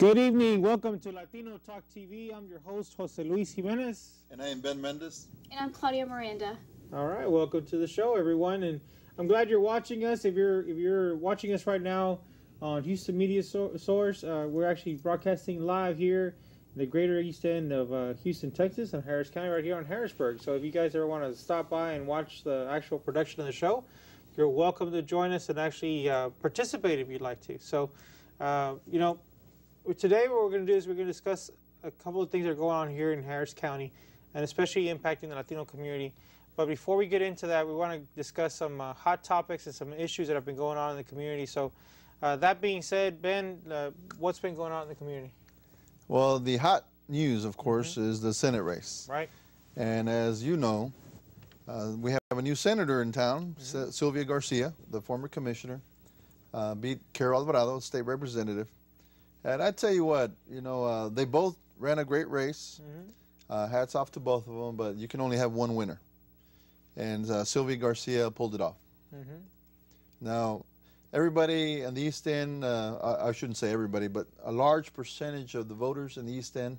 Good evening. Welcome to Latino Talk TV. I'm your host, Jose Luis Jimenez. And I am Ben Mendez. And I'm Claudia Miranda. All right, welcome to the show, everyone. And I'm glad you're watching us. If you're watching us right now on Houston Media Source, we're actually broadcasting live here in the greater east end of Houston, Texas, and Harris County, right here on Harrisburg. So if you guys ever want to stop by and watch the actual production of the show, you're welcome to join us and actually participate if you'd like to. So, today what we're going to do is we're going to discuss a couple of things that are going on here in Harris County, and especially impacting the Latino community. But before we get into that, we want to discuss some hot topics and some issues that have been going on in the community. So that being said, Ben, what's been going on in the community? Well, the hot news, of course, is the Senate race. Right. And as you know, we have a new senator in town, Sylvia Garcia, the former commissioner, beat Carol Alvarado, state representative. And I tell you what, they both ran a great race. Hats off to both of them, but you can only have one winner. And Sylvia Garcia pulled it off. Now, everybody in the East End, I shouldn't say everybody, but a large percentage of the voters in the East End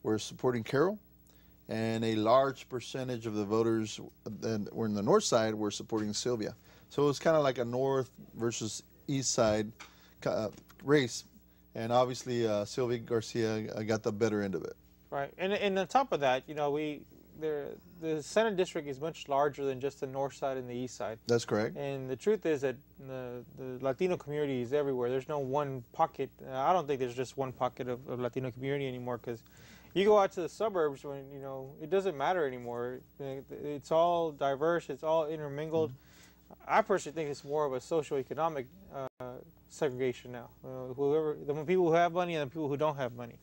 were supporting Carol, and a large percentage of the voters that were in the North Side were supporting Sylvia. So it was kind of like a North versus East Side race. And obviously, Sylvia Garcia got the better end of it. Right, and on top of that, the Senate district is much larger than just the North Side and the East Side. That's correct. And the truth is that the Latino community is everywhere. There's no one pocket. I don't think there's just one pocket of Latino community anymore, because you go out to the suburbs when, it doesn't matter anymore. It's all diverse. It's all intermingled. I personally think it's more of a socioeconomic segregation now. The people who have money and the people who don't have money.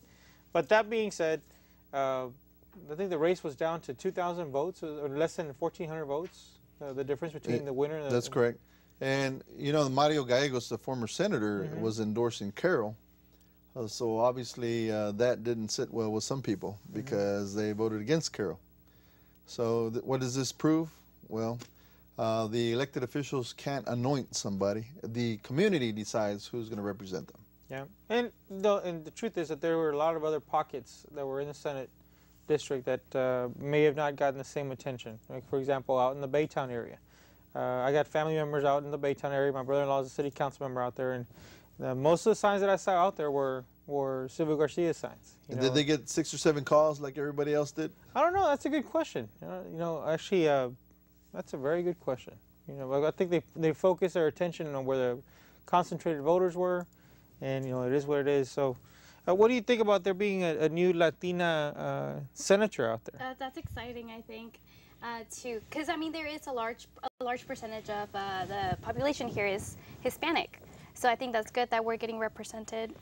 But that being said, I think the race was down to 2,000 votes, or less than 1,400 votes. The difference between the winner and That's correct. And Mario Gallegos, the former senator, was endorsing Carol. So obviously that didn't sit well with some people because they voted against Carol. So what does this prove? Well, the elected officials can't anoint somebody. The community decides who's going to represent them. Yeah, and the truth is that there were a lot of other pockets that were in the Senate district that may have not gotten the same attention. Like, for example, out in the Baytown area. I got family members out in the Baytown area. My brother-in-law is a city council member out there, and most of the signs that I saw out there were Sylvia Garcia signs. Did they get 6 or 7 calls like everybody else did? I don't know. That's a good question. Actually, that's a very good question. I think they focused their attention on where the concentrated voters were, and it is what it is. So, what do you think about there being a new Latina senator out there? That's exciting, I think, too, because there is a large percentage of the population here is Hispanic. So I think that's good that we're getting represented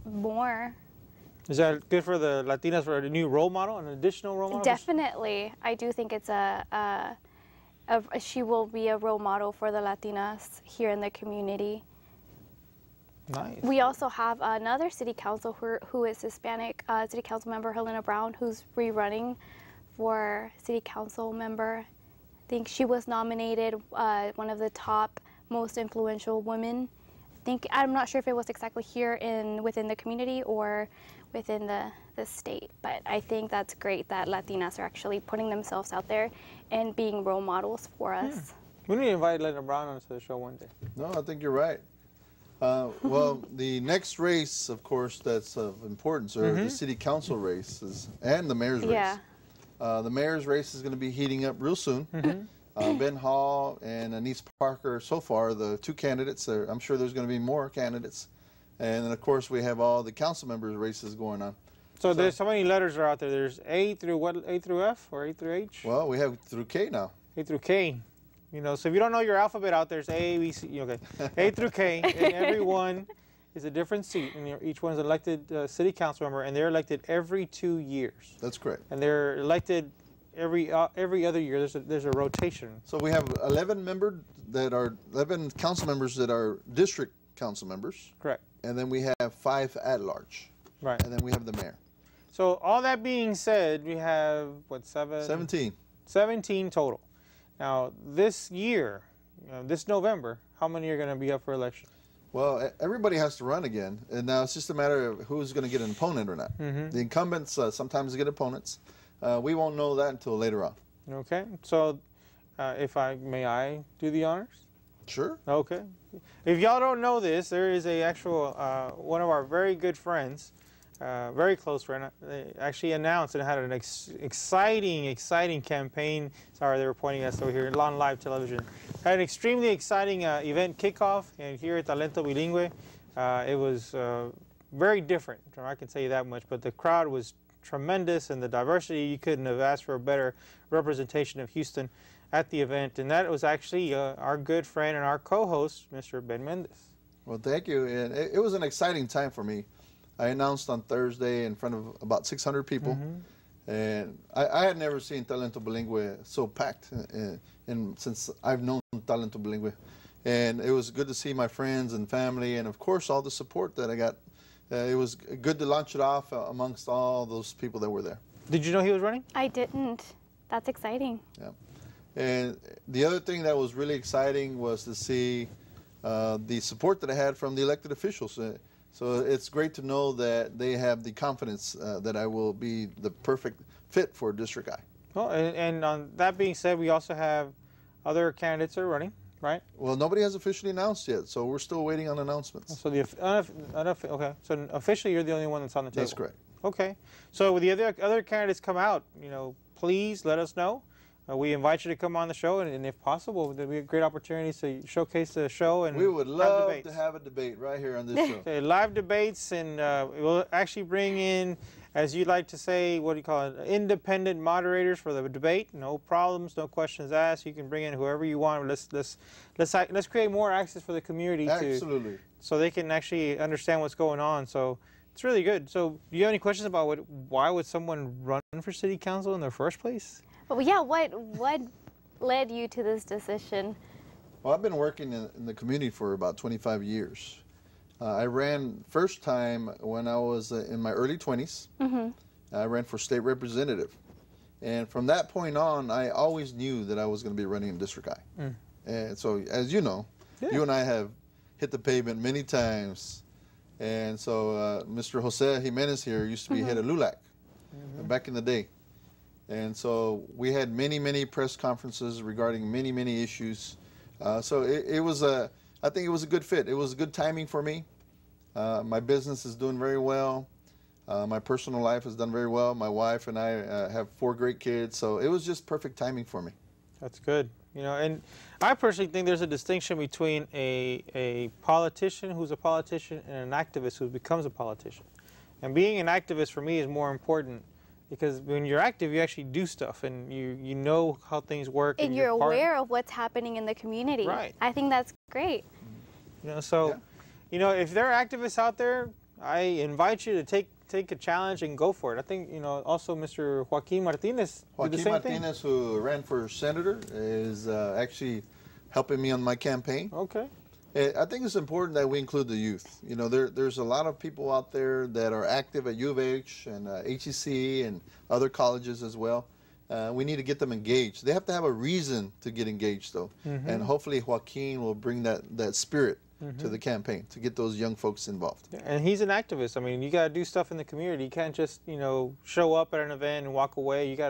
more. Is that good for the Latinas, for a new role model, an additional role model? Definitely. I do think it's she will be a role model for the Latinas here in the community. Nice. We also have another city council who is Hispanic, city council member Helena Brown, who's rerunning for city council member. I think she was nominated one of the top most influential women. I'm not sure if it was exactly here within the community or within the state, but I think that's great that Latinas are actually putting themselves out there and being role models for us. We need to invite Helena Brown onto the show one day. No, I think you're right. Well, the next race, of course, that's of importance are the city council races and the mayor's race. Yeah. The mayor's race is going to be heating up real soon. Ben Hall and Anise Parker, so far, the 2 candidates. I'm sure there's going to be more candidates. And then, of course, we have all the council members' races going on. So there's so many letters are out there. There's A through what? A through F or A through H? Well, we have through K now. A through K. So if you don't know your alphabet out there, it's A, B, C. Okay, A through K, and every one is a different seat, and each one's an elected city council member, and they're elected every 2 years. That's correct. And they're elected every other year. There's a rotation. So we have 11 council members that are district council members. Correct. And then we have 5 at large. Right. And then we have the mayor. So all that being said, we have what, 17 total. Now this year, this November, how many are going to be up for election? Well, everybody has to run again, and now it's just a matter of who's going to get an opponent or not. The incumbents sometimes get opponents. We won't know that until later on. Okay, so may I do the honors? Sure. Okay. If y'all don't know this, there is a actual one of our very good friends, very close friend, they actually announced and had an exciting campaign. Sorry, they were pointing us over here on live television. Had an extremely exciting event kickoff, and here at Talento Bilingüe, it was very different. I can tell you that much. But the crowd was tremendous, and the diversity, you couldn't have asked for a better representation of Houston at the event. And that was actually our good friend and our co-host, Mr. Ben Mendez. Well, thank you. And it was an exciting time for me. I announced on Thursday in front of about 600 people. And I had never seen Talento Bilingüe so packed since I've known Talento Bilingüe. And it was good to see my friends and family, and of course all the support that I got. It was good to launch it off amongst all those people that were there. Did you know he was running? I didn't. That's exciting. Yeah. And the other thing that was really exciting was to see the support that I had from the elected officials. So it's great to know that they have the confidence that I will be the perfect fit for District I. Well, and on that being said, we also have other candidates that are running, right? Well, nobody has officially announced yet, so we're still waiting on announcements. So okay, so officially you're the only one that's on the table. That's correct. Okay, so when the other candidates come out, please let us know. We invite you to come on the show, and if possible, there'll be a great opportunity to showcase the show. And we would love to have a debate right here on this show. Okay, live debates, and we'll actually bring in, as you like to say, what do you call it, independent moderators for the debate. No problems, no questions asked. You can bring in whoever you want. Let's create more access for the community. Absolutely. So they can actually understand what's going on. So it's really good. So do you have any questions about why would someone run for city council in the first place? Well, yeah, what led you to this decision? Well, I've been working in the community for about 25 years. I ran first time when I was in my early 20s. I ran for state representative. And from that point on, I always knew that I was going to be running in District I. And so, as you know, you and I have hit the pavement many times. And so Mr. Jose Jimenez here used to be head of LULAC back in the day. And so we had many press conferences regarding many issues. So it was I think it was a good fit. It was good timing for me. My business is doing very well. My personal life has done very well. My wife and I have 4 great kids. So it was just perfect timing for me. That's good. And I personally think there's a distinction between a politician who's a politician and an activist who becomes a politician. And being an activist for me is more important. Because when you're active, you actually do stuff, and you know how things work. And you're aware of what's happening in the community. Right. I think that's great. If there are activists out there, I invite you to take a challenge and go for it. I think, also Mr. Joaquin Martinez did the same thing. Joaquin Martinez, who ran for senator, is actually helping me on my campaign. Okay. I think it's important that we include the youth. There's a lot of people out there that are active at U of H and HEC and other colleges as well. We need to get them engaged. They have to have a reason to get engaged, though. And hopefully Joaquin will bring that spirit to the campaign to get those young folks involved. Yeah, and he's an activist. I mean, you got to do stuff in the community. You can't just, show up at an event and walk away. You got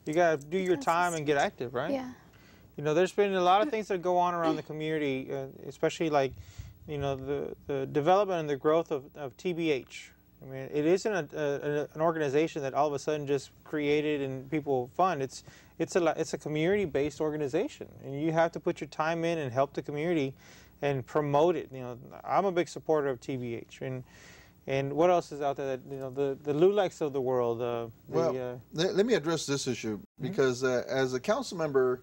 to do your time and get active, right? Yeah. There's been a lot of things that go on around the community, especially like, the development and the growth of TBH. I mean, it isn't an organization that all of a sudden just created and people fund. It's a community-based organization, and you have to put your time in and help the community and promote it. I'm a big supporter of TBH, and what else is out there that the LULACs of the world. Let me address this issue because as a council member.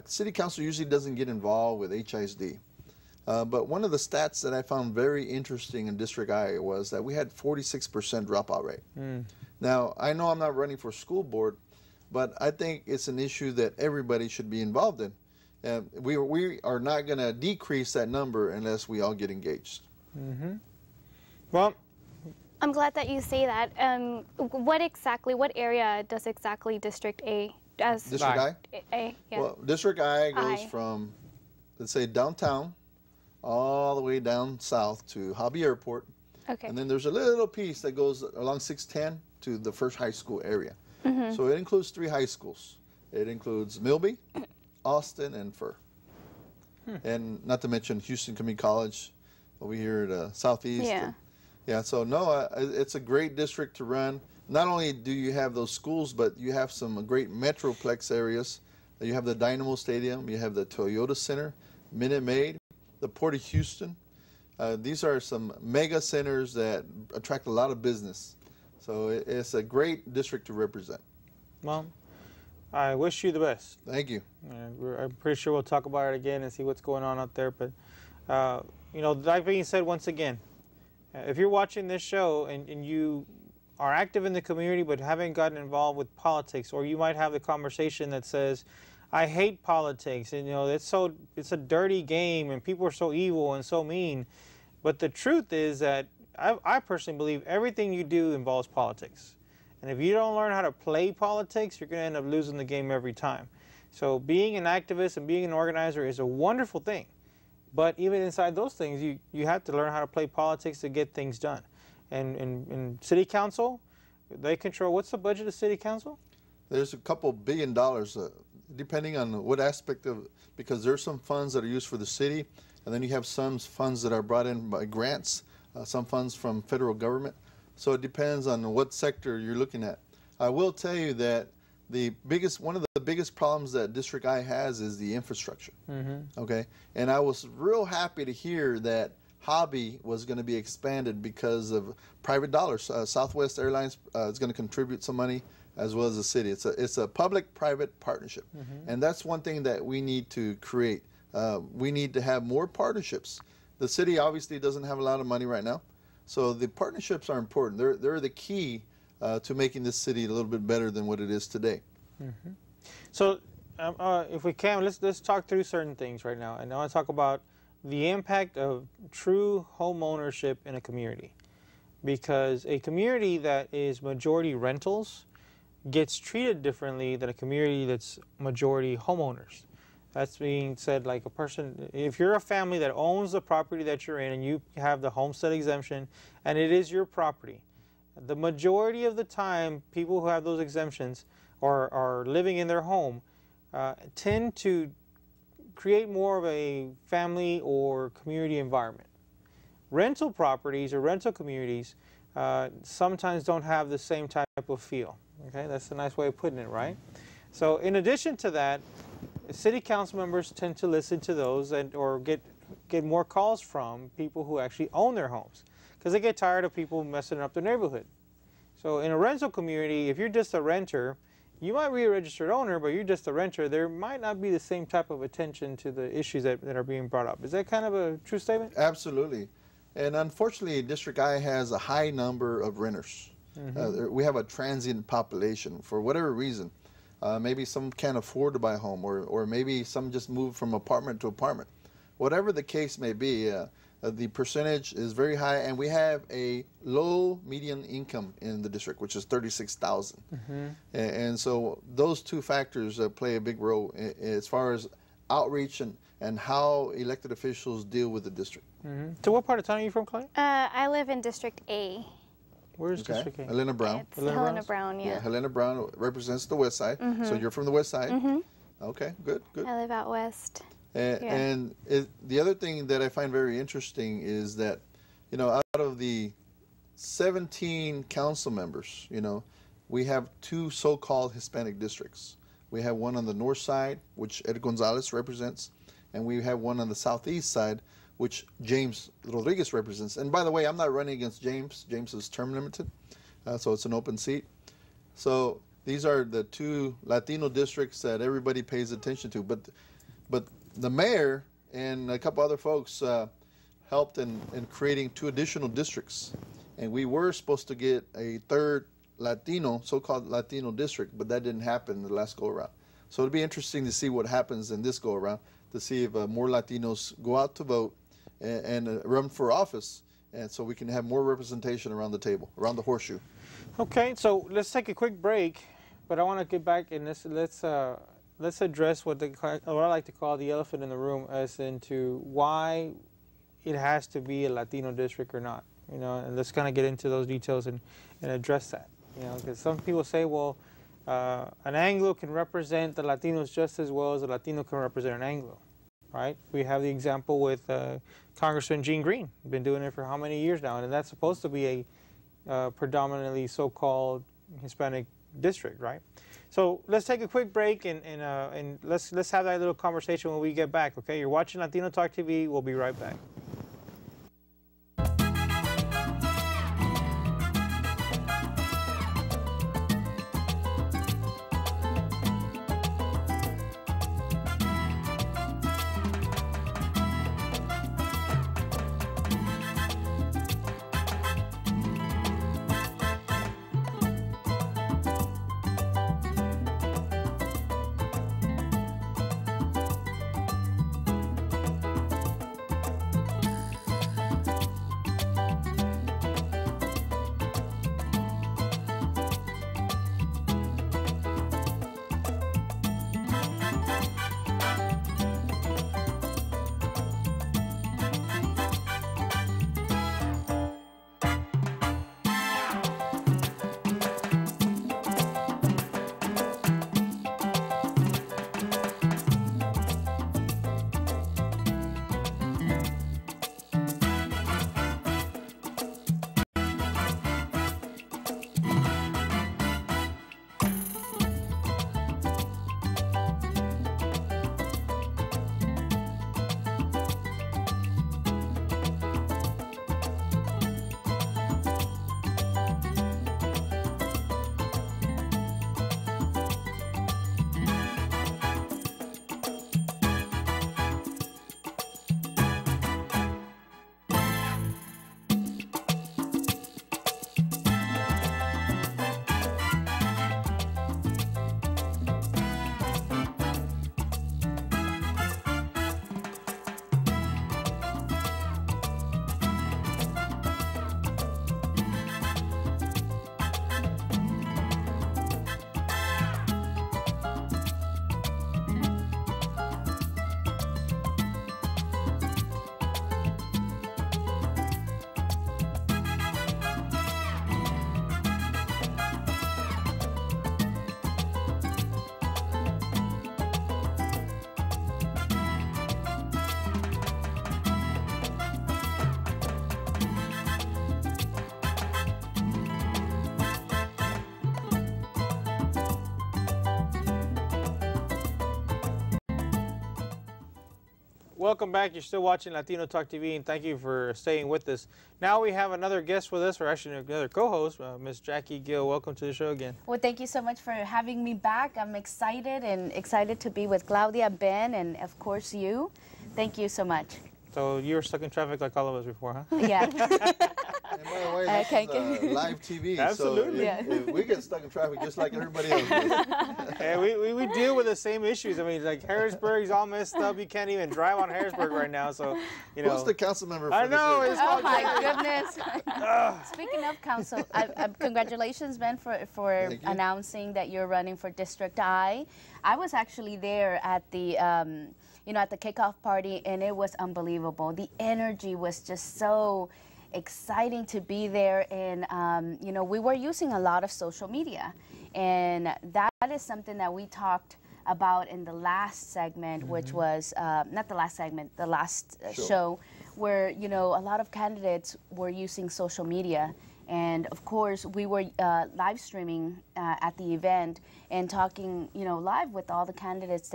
City Council usually doesn't get involved with HISD. But one of the stats that I found very interesting in District I was that we had 46% dropout rate. Now, I know I'm not running for school board, but I think it's an issue that everybody should be involved in. We are not going to decrease that number unless we all get engaged. Well, I'm glad that you say that. What area does exactly District A? District I? A, yeah. Well, District I goes from, let's say, downtown all the way down south to Hobby Airport. Okay. And then there's a little piece that goes along 610 to the first high school area. So it includes 3 high schools. It includes Milby, Austin, and Fur. And not to mention Houston Community College over here at Southeast. Yeah. Yeah, so no, it's a great district to run. Not only do you have those schools, but you have some great metroplex areas. You have the Dynamo Stadium, you have the Toyota Center, Minute Maid, the Port of Houston. These are some mega centers that attract a lot of business. So it's a great district to represent. Well, I wish you the best. Thank you. I'm pretty sure we'll talk about it again and see what's going on out there. But, you know, that being said, once again, if you're watching this show and you are active in the community but haven't gotten involved with politics, or you might have the conversation that says, I hate politics, and, you know, it's a dirty game and people are so evil and so mean. But the truth is that I personally believe everything you do involves politics. And if you don't learn how to play politics, you're going to end up losing the game every time. So being an activist and being an organizer is a wonderful thing. But even inside those things, you have to learn how to play politics to get things done. And in city council, they control, what's the budget of city council? There's a couple $1 billion, depending on what aspect of, because there's some funds that are used for the city, and then you have some funds that are brought in by grants, some funds from federal government. So it depends on what sector you're looking at. I will tell you that one of the biggest problems that District I has is the infrastructure. Okay, and I was real happy to hear that Hobby was going to be expanded because of private dollars. Southwest Airlines is going to contribute some money, as well as the city. It's a public-private partnership, and that's one thing that we need to create. We need to have more partnerships. The city obviously doesn't have a lot of money right now, so the partnerships are important. They're the key to making this city a little bit better than what it is today. So if we can, let's talk through certain things right now. And I want to talk about the impact of true home ownership in a community. Because a community that is majority rentals gets treated differently than a community that's majority homeowners. That's being said, like a person, if you're a family that owns the property that you're in and you have the homestead exemption and it is your property, the majority of the time people who have those exemptions or are living in their home tend to create more of a family or community environment. Rental properties or rental communities sometimes don't have the same type of feel. Okay, that's a nice way of putting it, right? So in addition to that, city council members tend to listen to those or get more calls from people who actually own their homes because they get tired of people messing up their neighborhood. So in a rental community, if you're just a renter, you might be a registered owner, but you're just a renter, there might not be the same type of attention to the issues that are being brought up. Is that kind of a true statement? Absolutely. And unfortunately, District I has a high number of renters. We have a transient population for whatever reason. Maybe some can't afford to buy a home, or maybe some just move from apartment to apartment. Whatever the case may be, the percentage is very high, and we have a low median income in the district, which is $36,000. And so those two factors play a big role as far as outreach and how elected officials deal with the district. So what part of town are you from, Clay? I live in District A. Where's District A? Helena Brown. It's Helena Brown, yeah. Helena Brown represents the west side. So you're from the west side. Okay, good. I live out west. And the other thing that I find very interesting is that, you know, out of the 17 council members, you know, we have 2 so-called Hispanic districts. We have one on the north side, which Ed Gonzalez represents, and we have one on the southeast side, which James Rodriguez represents. And by the way, I'm not running against James. James is term limited, so it's an open seat. So these are the 2 Latino districts that everybody pays attention to. But the mayor and a couple other folks helped in creating 2 additional districts. And we were supposed to get a 3rd Latino, so-called Latino district, but that didn't happen in the last go-around. So it'll be interesting to see what happens in this go-around, to see if more Latinos go out to vote and run for office, and so we can have more representation around the table, around the horseshoe. Okay, so let's take a quick break, but I want to get back and let's address what I like to call the elephant in the room, as into why it has to be a Latino district or not. You know, and let's kind of get into those details and address that. You know, because some people say, well, an Anglo can represent the Latinos just as well as a Latino can represent an Anglo, right? We have the example with Congressman Gene Green. Been doing it for how many years now, and that's supposed to be a predominantly so-called Hispanic district, right? So let's take a quick break and let's have that little conversation when we get back. Okay, you're watching Latino Talk TV. We'll be right back. Welcome back. You're still watching Latino Talk TV, and thank you for staying with us. Now we have another guest with us, or actually another co-host, Miss Jackie Gill. Welcome to the show again. Well, thank you so much for having me back. I'm excited to be with Claudia, Ben, and of course you. Thank you so much. So you were stuck in traffic like all of us before, huh? Yeah. And by the way, this is live TV. Absolutely. So if we get stuck in traffic just like everybody else does. Yeah, we deal with the same issues. I mean, like Harrisburg's all messed up. You can't even drive on Harrisburg right now. So, you know. Who's the council member for I know. this It's Oh called my goodness. Speaking of council, congratulations, Ben, for announcing that you're running for District I. I was actually there at the at the kickoff party, and it was unbelievable. The energy was just so exciting to be there, and we were using a lot of social media, and that is something that we talked about in the last segment, which was not the last segment, the last show, where a lot of candidates were using social media. And of course, we were live streaming at the event and talking, live with all the candidates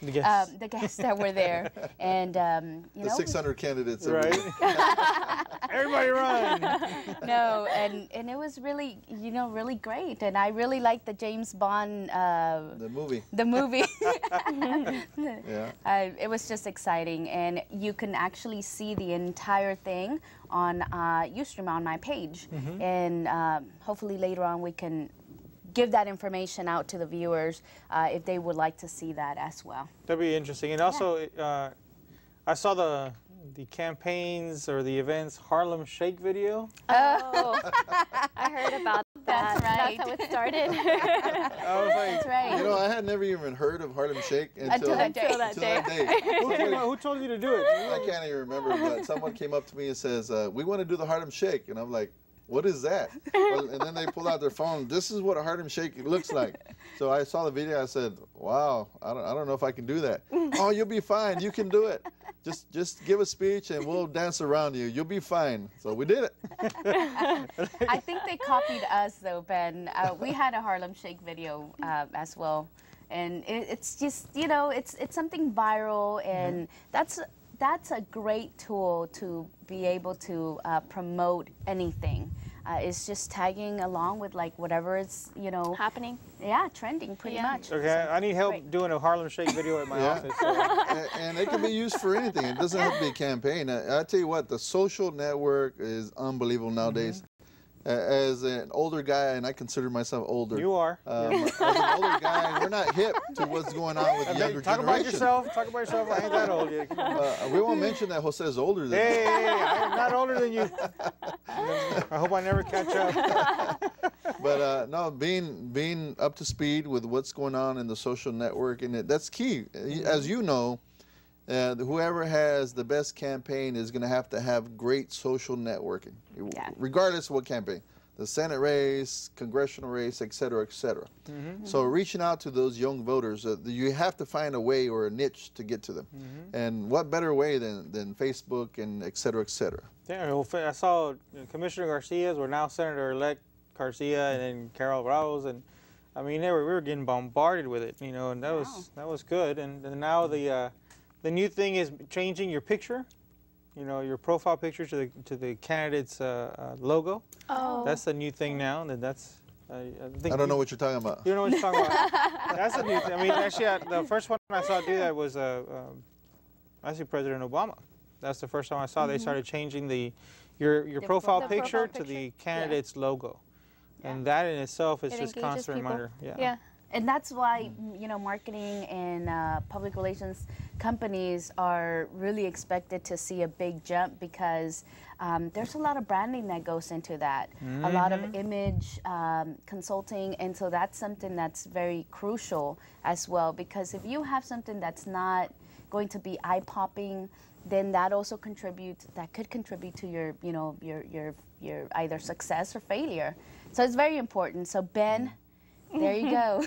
the guests that were there. And, the 600 candidates. Right. Everybody run. No, and it was really, really great. And I really liked the James Bond. The movie. The movie. Yeah. It was just exciting. And you can actually see the entire thing on Ustream on my page. And hopefully later on we can give that information out to the viewers if they would like to see that as well. That'd be interesting. And also, I saw the campaigns or the events Harlem Shake video. Oh, I heard about that. that. That's right. That's how it started. I was like, That's right. You know, I had never even heard of Harlem Shake until that day. Until that day. who told you to do it? I can't even remember, but someone came up to me and says, we want to do the Harlem Shake. And I'm like, what is that? Well, and then they pulled out their phone. This is what a Harlem Shake looks like. So I saw the video. I said, wow, I don't know if I can do that. Oh, you'll be fine. You can do it. Just give a speech and we'll dance around you. You'll be fine. So we did it. I think they copied us though, Ben. We had a Harlem Shake video as well, and it's just, you know, it's something viral, and that's a great tool to be able to promote anything. It's just tagging along with like whatever is, you know, Happening. yeah, trending pretty Yeah. much. Okay, So, I need help great. doing a Harlem Shake video at my Yeah. office. So. And it can be used for anything. It doesn't have to be a campaign. I tell you what, the social network is unbelievable nowadays. As an older guy, and I consider myself older. You are. As an older guy, we're not hip to what's going on with the younger Talk about generation. yourself. Talk about yourself. I ain't that old yet. We won't mention that Jose's older than me. Hey, I'm not older than you. I hope I never catch up. But no, being up to speed with what's going on in the social network, and that's key. As you know, whoever has the best campaign is going to have great social networking, regardless of what campaign. The Senate race, congressional race, et cetera, et cetera. So reaching out to those young voters, you have to find a way or a niche to get to them. And what better way than Facebook and et cetera, et cetera. Yeah, well, I saw Commissioner Garcia's, or now Senator-elect Garcia, and then Carol Bravos, and I mean, we were getting bombarded with it, you know, and that was good. And now the new thing is changing your picture, you know, your profile picture to the candidate's logo. Oh. That's the new thing now, and that's. I don't know what you're talking about. You know what you're talking about? That's a new thing. I mean, actually, the first one I saw do that was actually President Obama. That's the first time I saw they started changing your profile picture to the candidate's logo, and that in itself is It just engages constant people. reminder. Yeah. And that's why, you know, marketing and public relations companies are really expected to see a big jump, because there's a lot of branding that goes into that, a lot of image consulting, and so that's something that's very crucial as well, because if you have something that's not going to be eye-popping, then that could contribute to your, you know, your either success or failure. So it's very important. So Ben, there you go.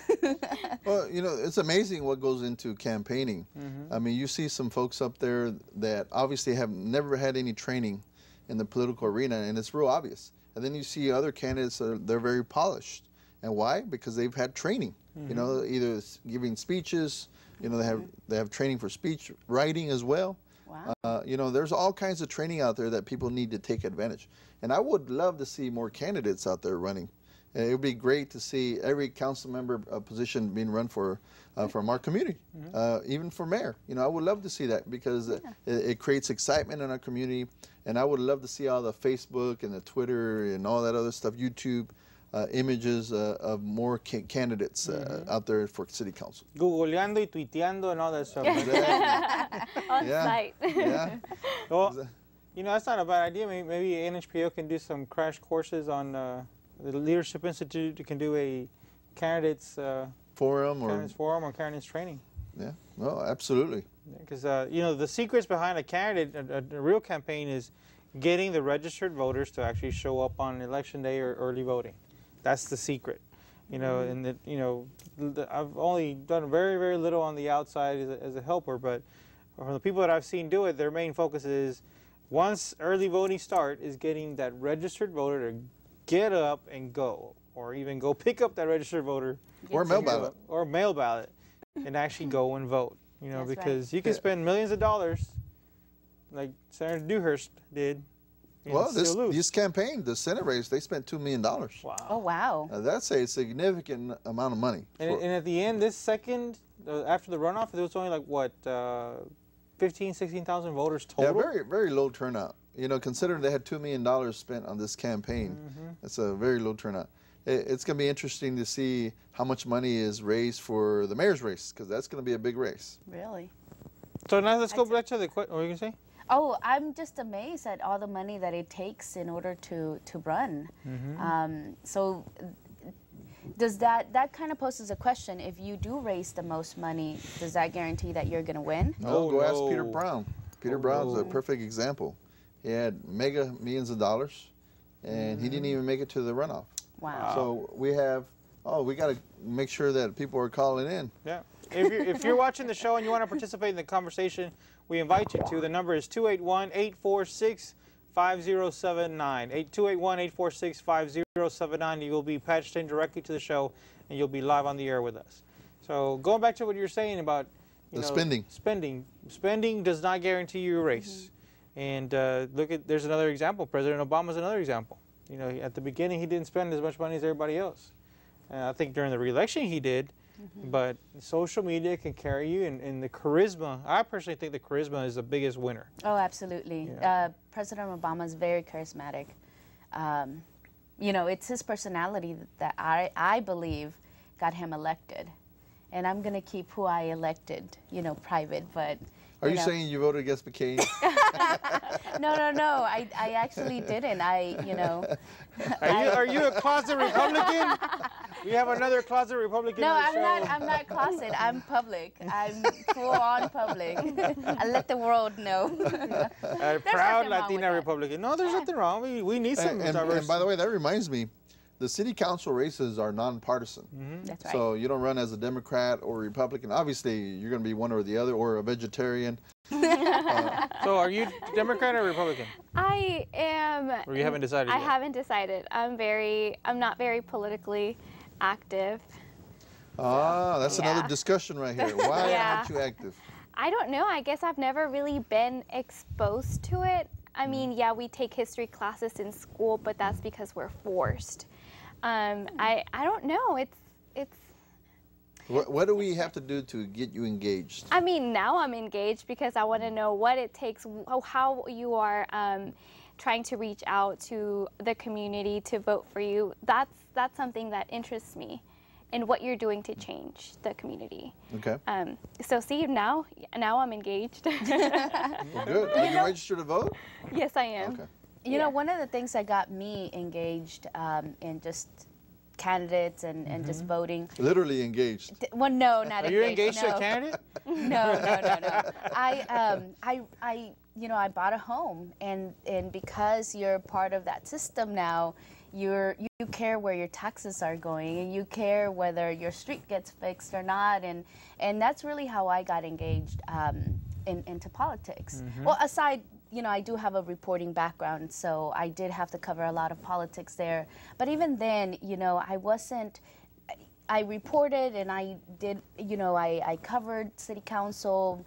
Well, you know, it's amazing what goes into campaigning. I mean, you see some folks up there that obviously have never had any training in the political arena, and it's real obvious. And then you see other candidates that they're very polished. And why? Because they've had training. You know, either giving speeches, you know, they have training for speech writing as well. Wow. You know, there's all kinds of training out there that people need to take advantage. And I would love to see more candidates out there running. It would be great to see every council member position being run from our community, even for mayor. You know, I would love to see that, because it creates excitement in our community. And I would love to see all the Facebook and the Twitter and all that other stuff, YouTube, images of more candidates out there for city council. Googleando y tuiteando and all that stuff. On site. Yeah. Well, you know, that's not a bad idea. Maybe NHPO can do some crash courses on the Leadership Institute. Can do a candidates forum or candidates training. Yeah. Well, absolutely. Because you know, the secrets behind a candidate, a real campaign, is getting the registered voters to actually show up on election day or early voting. That's the secret. You know, and you know, I've only done very, very little on the outside as a helper, but from the people that I've seen do it, their main focus is, once early voting start, is getting that registered voter to get up and go, or even go pick up that registered voter, or mail ballot, and actually go and vote. You know, That's because you can spend millions of dollars, like Senator Dewhurst did. Well, this campaign, the Senate race, they spent $2 million. Wow. Oh, wow. That's a significant amount of money. And at the end, this second, after the runoff, there was only like, what, 15,000, 16,000 voters total? Yeah, very, very low turnout. You know, considering they had $2 million spent on this campaign, it's a very low turnout. It's going to be interesting to see how much money is raised for the mayor's race, because that's going to be a big race. Really? So now let's go back to the question. What were you going to say? Oh, I'm just amazed at all the money that it takes in order to run. So does that kind of poses a question? If you do raise the most money, does that guarantee that you're going to win? No, go ask Peter no. Brown. Peter Brown's a perfect example. He had mega millions of dollars, and he didn't even make it to the runoff. Wow. So we have, we got to make sure that people are calling in. Yeah. If you're watching the show and you want to participate in the conversation, we invite you to. The number is 281-846-5079. 281-846-5079. You will be patched in directly to the show, and you'll be live on the air with us. So going back to what you're saying about Spending does not guarantee you a race. And there's another example. President Obama's another example. You know, at the beginning he didn't spend as much money as everybody else. I think during the re-election he did, but social media can carry you, and the charisma. I personally think the charisma is the biggest winner. Oh, absolutely. Yeah. President Obama is very charismatic. You know, it's his personality that I believe got him elected. And I'm going to keep who I elected, you know, private, but... Are you saying you voted against McCain? No. I actually didn't. You know... Are you a closet Republican? We have another closet Republican. No, on the show. I'm not closet. I'm public. I'm full-on public. I let the world know. A proud Latina Republican. No, there's nothing wrong. We need some diversity. And by the way, that reminds me, the city council races are nonpartisan. That's right. So you don't run as a Democrat or Republican. Obviously, you're going to be one or the other, or a vegetarian. So are you Democrat or Republican? I am. Or you haven't decided yet? I haven't decided. I'm not very politically active. That's another discussion right here. Why aren't you active? I don't know. I guess I've never really been exposed to it. I mean, yeah, we take history classes in school, but that's because we're forced. I don't know. It's. What do we have to do to get you engaged? I mean, now I'm engaged because I want to know what it takes, how you are trying to reach out to the community to vote for you. That's something that interests me, and what you're doing to change the community. Okay. So see, now I'm engaged. Well, good. Are you registered to vote? Yes, I am. Okay. You know, one of the things that got me engaged in just candidates and just voting. Literally engaged. Well, no, not engaged. Are you engaged no. to a candidate? No. I bought a home, and because you're part of that system now, you care where your taxes are going, and you care whether your street gets fixed or not, and that's really how I got engaged into politics. Well, aside, you know, I do have a reporting background, so I did have to cover a lot of politics there. But even then, you know, I reported and I did, you know, I covered city council,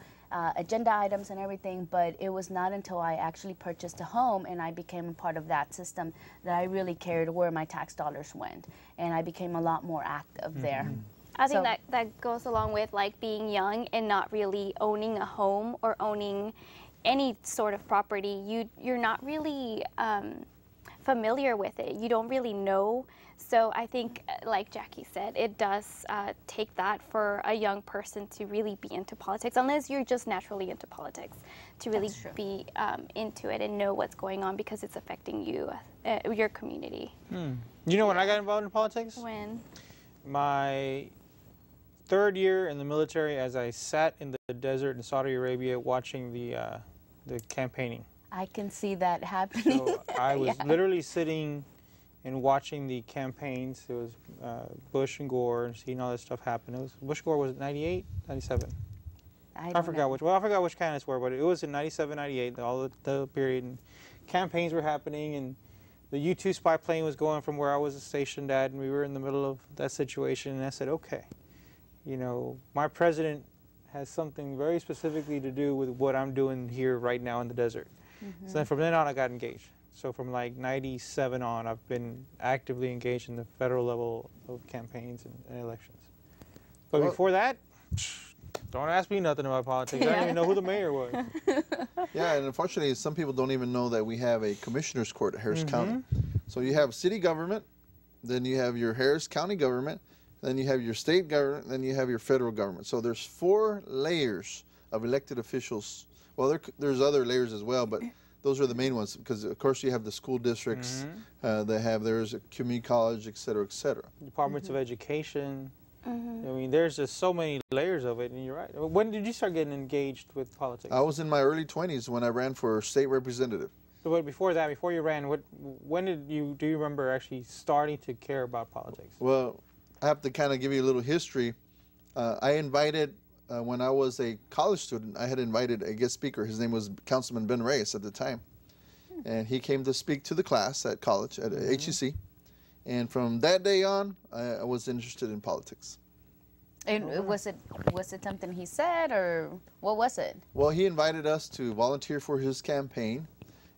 agenda items and everything, but it was not until I actually purchased a home and I became a part of that system that I really cared where my tax dollars went. And I became a lot more active there. I think that goes along with like being young and not really owning a home or owning any sort of property. You're not really familiar with it. You don't really know. So I think, like Jackie said, it does take that for a young person to really be into politics, unless you're just naturally into politics, to really be into it and know what's going on because it's affecting you, your community. You know when I got involved in politics? When? My third year in the military, as I sat in the desert in Saudi Arabia watching the campaigning. I can see that happening. So I was literally sitting and watching the campaigns. It was Bush and Gore, and seeing all this stuff happen. It was Bush Gore, was it 98, 97? I forgot which. Well, I forgot which candidates were, but it was in 97, 98. All the period, and campaigns were happening, and the U-2 spy plane was going from where I was stationed at, and we were in the middle of that situation. And I said, okay, you know, my president has something very specifically to do with what I'm doing here right now in the desert. So then from then on, I got engaged. So from like 97 on, I've been actively engaged in the federal level of campaigns and elections. But before that, don't ask me nothing about politics. I didn't even know who the mayor was. Yeah, and unfortunately, some people don't even know that we have a commissioner's court at Harris County. So you have city government, then you have your Harris County government, then you have your state government, then you have your federal government. So there's 4 layers of elected officials Well, there's other layers as well, but those are the main ones because, of course, you have the school districts that have theirs, a community college, et cetera, et cetera. Departments of Education. I mean, there's just so many layers of it, and you're right. When did you start getting engaged with politics? I was in my early 20s when I ran for state representative. But before that, before you ran, when do you remember actually starting to care about politics? Well, I have to kind of give you a little history. I invited, when I was a college student, I had invited a guest speaker. His name was Councilman Ben Reyes at the time. And he came to speak to the class at college, at HEC. And from that day on, I was interested in politics. And was it something he said, or what was it? Well, he invited us to volunteer for his campaign.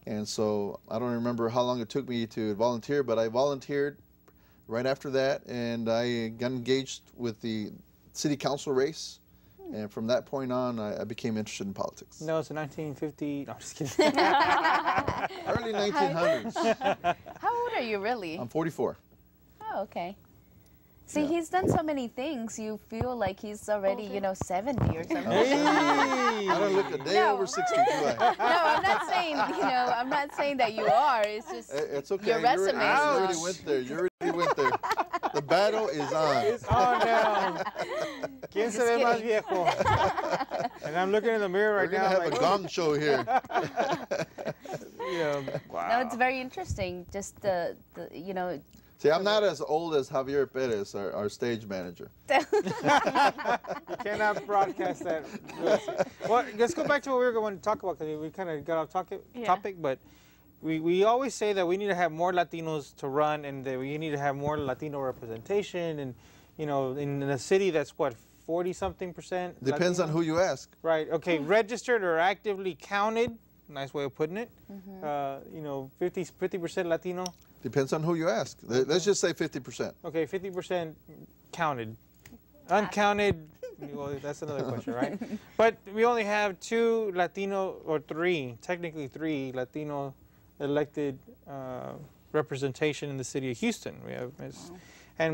And so I don't remember how long it took me to volunteer, but I volunteered right after that, and I got engaged with the city council race. And from that point on, I became interested in politics. No, it's 1950. No, I'm just kidding. Early 1900s. How old are you really? I'm 44. Oh, okay. See, he's done so many things. You feel like he's already, 70 or something. Hey! I don't look a day over 60, do I? No, I'm not saying, I'm not saying that you are. It's just it's okay. your resume. You already went there. You already went there. The battle is on. It's on now. ¿Quién se ve más viejo? And I'm looking in the mirror right now. We're going to have a gong show here. Wow. No, it's very interesting. Just the. See, I'm not as old as Javier Perez, our stage manager. You cannot broadcast that. Well, let's go back to what we were going to talk about, because we kind of got off topic, but we always say that we need to have more Latinos to run, and that we need to have more Latino representation, and in a city that's what, 40-something%? Depends on who you ask. Right. Okay. Registered or actively counted. Nice way of putting it. 50% Latino. Depends on who you ask. Let's just say 50%. Okay, 50% counted. Uncounted, well, that's another question, right? But we only have technically three Latino elected representation in the city of Houston. We have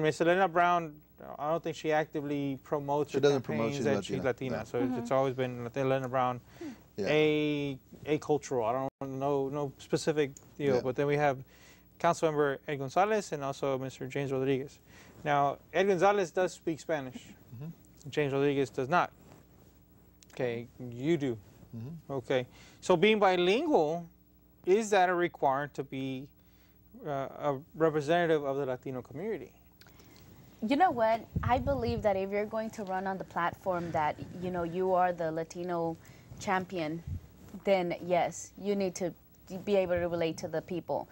Miss Elena Brown. I don't think she actively promotes. She doesn't promote. She's Latina, so it's always been Elena Brown. A cultural. I don't know no specific deal, but then we have Councilmember Ed Gonzalez and also Mr. James Rodriguez. Now, Ed Gonzalez does speak Spanish. James Rodriguez does not. Okay, you do. Okay, so being bilingual, is that a requirement to be a representative of the Latino community? You know what? I believe that if you're going to run on the platform that, you are the Latino champion, then yes, you need to be able to relate to the people,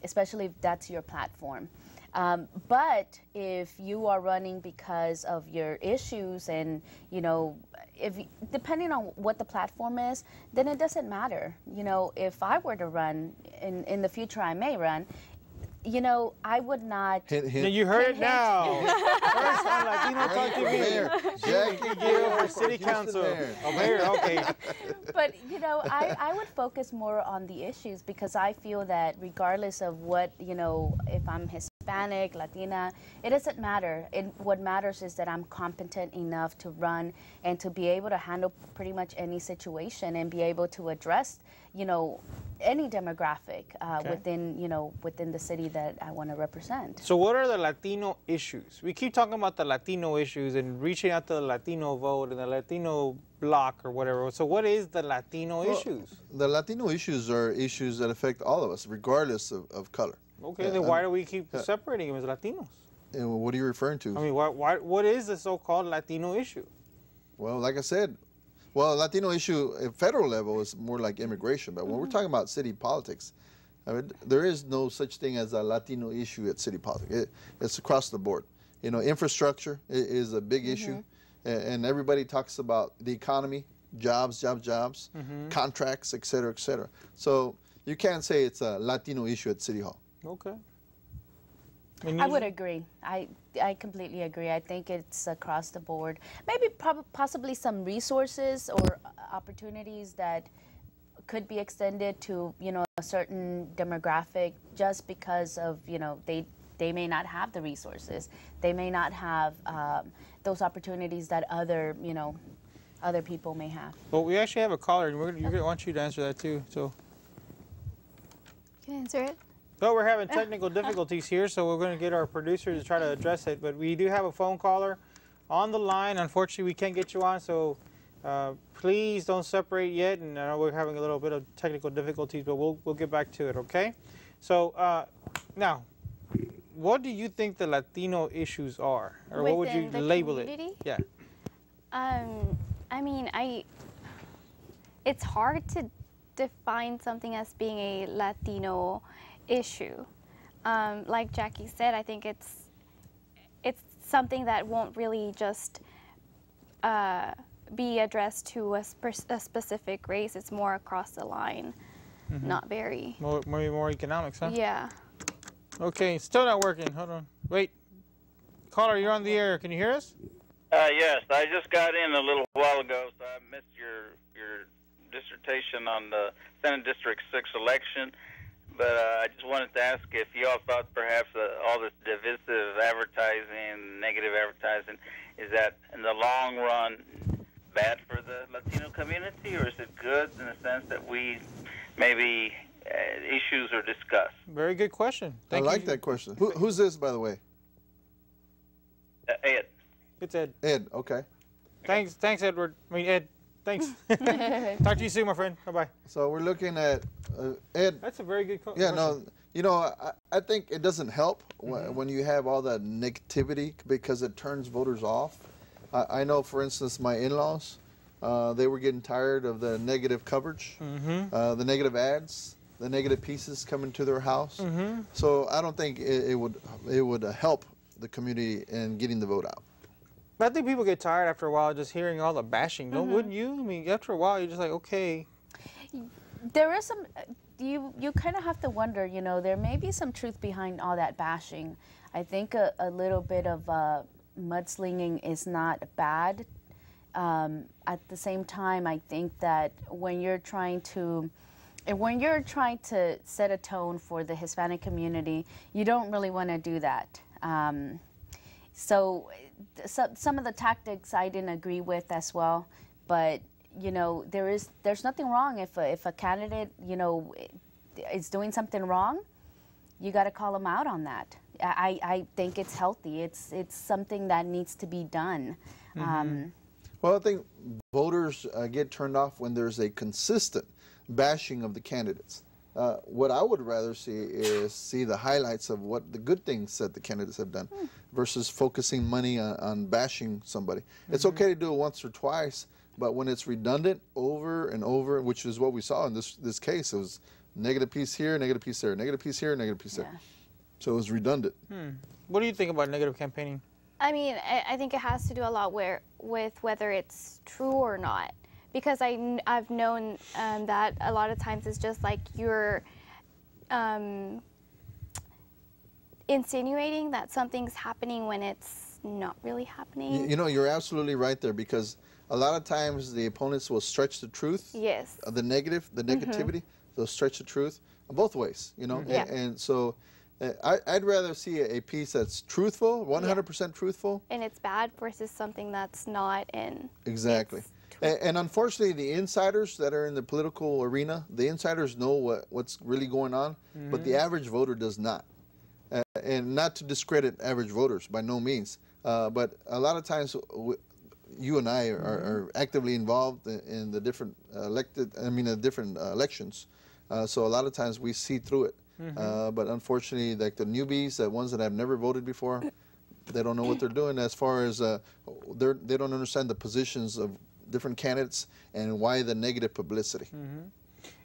especially if that's your platform. But if you are running because of your issues and, depending on what the platform is, then it doesn't matter. If I were to run, in the future I may run, I would not. You heard it now. First on Latino Talk TV. Jackie Gill for City Council. Oh, Mayor, okay. But, I would focus more on the issues, because I feel that regardless of what, if I'm Hispanic, Latina, it doesn't matter. What matters is that I'm competent enough to run and to be able to handle pretty much any situation and be able to address, any demographic within the city that I want to represent. So what are the Latino issues? We keep talking about the Latino issues and reaching out to the Latino vote and the Latino bloc or whatever. So what is the Latino issues? The Latino issues are issues that affect all of us, regardless of color. Okay, then why do we keep separating them as Latinos? And what are you referring to? I mean, what is the so-called Latino issue? Well, like I said, Latino issue at federal level is more like immigration. But when we're talking about city politics, I mean, there is no such thing as a Latino issue at city politics. It's across the board. Infrastructure is a big issue, and everybody talks about the economy, jobs, contracts, et cetera, et cetera. So you can't say it's a Latino issue at City Hall. Okay. I would agree. I completely agree. I think it's across the board. Maybe possibly some resources or opportunities that could be extended to, a certain demographic, just because of, they may not have the resources. They may not have those opportunities that other, other people may have. Well, we actually have a caller, and we're going to want you to answer that too. So. Can I answer it? Well, we're having technical difficulties here, so we're going to get our producer to try to address it. But we do have a phone caller on the line. Unfortunately, we can't get you on, so please don't separate yet. And I know we're having a little bit of technical difficulties, but we'll get back to it, okay? So now, what do you think the Latino issues are, or what would you label community? it? Yeah. I mean, it's hard to define something as being a Latino issue. Like Jackie said, I think it's something that won't really just be addressed to a specific race. It's more across the line, not very. More economics, huh? Yeah. Okay, still not working. Hold on. Wait. Caller, you're on the air. Can you hear us? Yes, I just got in a little while ago, so I missed your dissertation on the Senate District 6 election. But I just wanted to ask if you all thought perhaps all this divisive advertising, negative advertising, is that in the long run bad for the Latino community, or is it good in the sense that we maybe issues are discussed? Very good question. I like that question. Who's this, by the way? Ed. It's Ed. Ed, okay. Thanks, Edward. I mean, Ed. Thanks. Talk to you soon, my friend. Bye-bye. So we're looking at Ed. That's a very good question. Yeah, no, you know, I think it doesn't help when you have all that negativity because it turns voters off. I know, for instance, my in-laws, they were getting tired of the negative coverage, the negative ads, the negative pieces coming to their house. So I don't think it would help the community in getting the vote out. I think people get tired after a while just hearing all the bashing. Wouldn't you? I mean, after a while, you're just like, okay. There is some, you kind of have to wonder, you know, there may be some truth behind all that bashing. I think a little bit of mudslinging is not bad. At the same time, I think that when you're trying to set a tone for the Hispanic community, you don't really want to do that. So some of the tactics I didn't agree with as well, but you know, there's nothing wrong if a candidate, you know, is doing something wrong, you got to call them out on that. I think it's healthy. It's something that needs to be done. Well, I think voters get turned off when there's a consistent bashing of the candidates. What I would rather see is see the highlights of what the good things that the candidates have done versus focusing money on bashing somebody. It's okay to do it once or twice, but when it's redundant over and over, which is what we saw in this case, it was negative piece here, negative piece there, negative piece here, negative piece there. So it was redundant. What do you think about negative campaigning? I mean, I think it has to do a lot with whether it's true or not. Because I've known that a lot of times it's just like you're insinuating that something's happening when it's not really happening. You know, you're absolutely right there, because a lot of times the opponents will stretch the truth. Yes. The negativity, they'll stretch the truth both ways, you know. Yeah. And so I'd rather see a piece that's truthful, 100% truthful. And it's bad versus something that's not in. Exactly. And unfortunately, the insiders that are in the political arena, the insiders know what's really going on, but the average voter does not. And not to discredit average voters, by no means. But a lot of times, you and I are actively involved in the different different elections. So a lot of times we see through it. But unfortunately, like the newbies, the ones that have never voted before, they don't know what they're doing as far as they don't understand the positions of different candidates and why the negative publicity.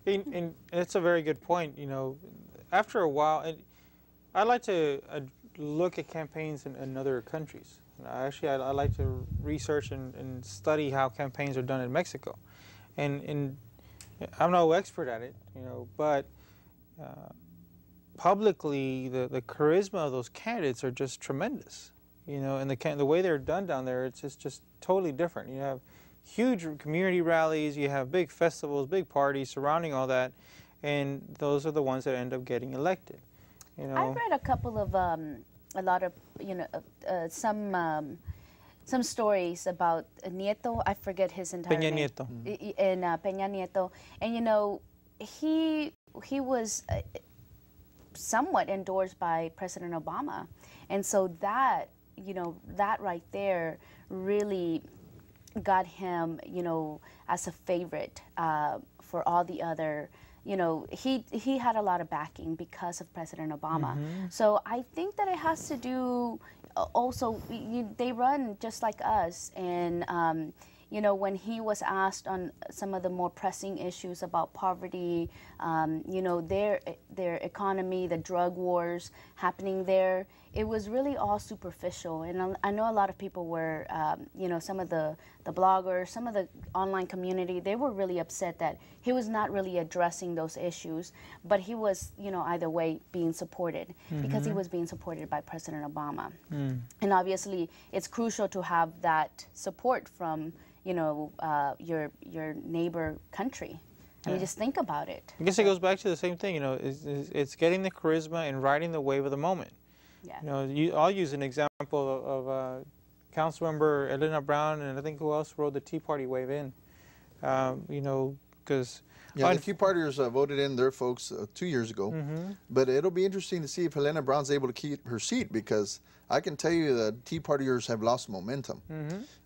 And it's a very good point. You know, after a while, I like to look at campaigns in other countries. Actually, I like to research and study how campaigns are done in Mexico. And I'm no expert at it, you know, but publicly, the charisma of those candidates are just tremendous. You know, and the way they're done down there, it's just totally different. You have huge community rallies, you have big festivals, big parties surrounding all that, and those are the ones that end up getting elected. You know, I've read a couple of, a lot of, you know, some some stories about Nieto. I forget his entire Peña name. Nieto. And Peña Nieto, and you know, he was somewhat endorsed by President Obama, and so that, you know, that right there really got him, you know, as a favorite for all the other. You know, he had a lot of backing because of President Obama. So I think that it has to do also, they run just like us, and you know, when he was asked on some of the more pressing issues about poverty, you know, their economy, the drug wars happening there, it was really all superficial. And I know a lot of people were, you know, some of the bloggers, some of the online community, they were really upset that he was not really addressing those issues, but he was, you know, either way being supported because he was being supported by President Obama. And obviously, it's crucial to have that support from, you know, your neighbor country. I mean, just think about it. I guess it goes back to the same thing, you know, it's getting the charisma and riding the wave of the moment. Yeah. You know, I'll use an example of Councilmember Elena Brown, and I think who else rode the Tea Party wave in. You know, because yeah, the Tea Partiers voted in their folks 2 years ago. But it'll be interesting to see if Helena Brown's able to keep her seat, because I can tell you that Tea Partiers have lost momentum.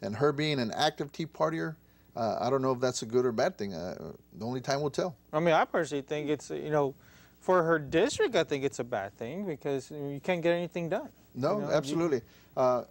And her being an active Tea Partier, I don't know if that's a good or bad thing. The only time will tell. I mean, I personally think it's, you know, for her district, I think it's a bad thing because you can't get anything done. No, you know? absolutely.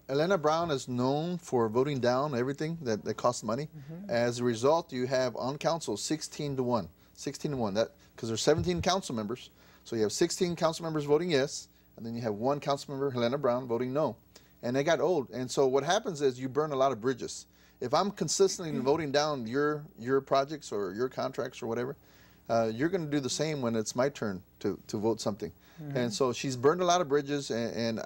Elena Brown is known for voting down everything that costs money. As a result, you have on council 16-1. 16-1. That because there's 17 council members, so you have 16 council members voting yes, and then you have one council member, Helena Brown, voting no. And they got old. And so what happens is you burn a lot of bridges. If I'm consistently voting down your projects or your contracts or whatever, you're going to do the same when it's my turn to vote something. And so she's burned a lot of bridges, and